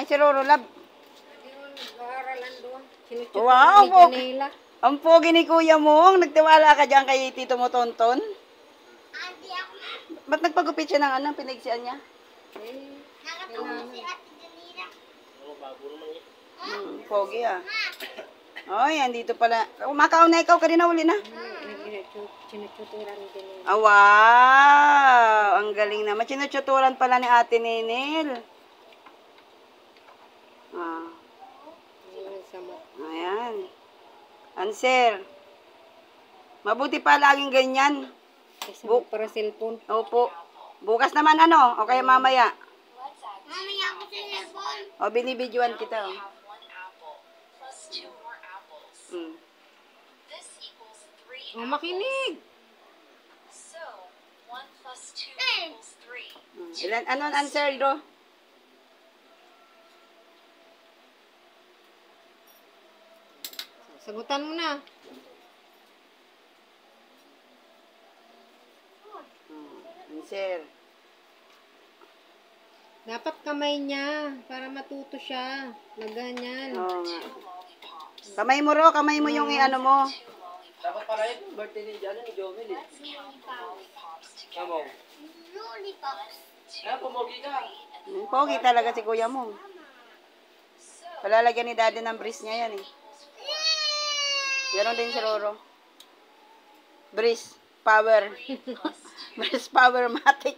Ay, si Roro Lab. Nag-aaralan doon. Wow, Sinutukan ni Janela. ang pogi ni Kuya Mong. Nagtiwala ka dyan kay Tito mo Tonton. Ba't nagpagupit siya ng ano, pinagsian niya? Pogi ah. Oy, andito pala. Makaw na ikaw, kanina uli na. Sinututuran ni Janela. Ah, wow! Ang galing naman. Sinututuran pala ni Ate Nenel. Ah, ayan. Answer. Mabuti pa laging ganyan. Kasi para cellphone. Opo. Bukas naman ano? O kaya mamaya? Mamaya ako sa cellphone. O, binibidyoan kita. O. Mm. Oh, makinig. Ilan, ano ang answer do? Sagutan mo na. Answer. Dapat kamay niya para matuto siya. Na ganyan. Oo nga. Kamay mo ro, kamay mo yung ano mo. Dapat pala yun, birthday ni Jomel eh. Tama. Lollipops. Kaya pumogi ka. Pogi talaga si Kuya mo. Palalagyan ni Daddy ng breeze niya yan eh. Ganon din si Roro. Breeze. Power. Breeze Power Matic.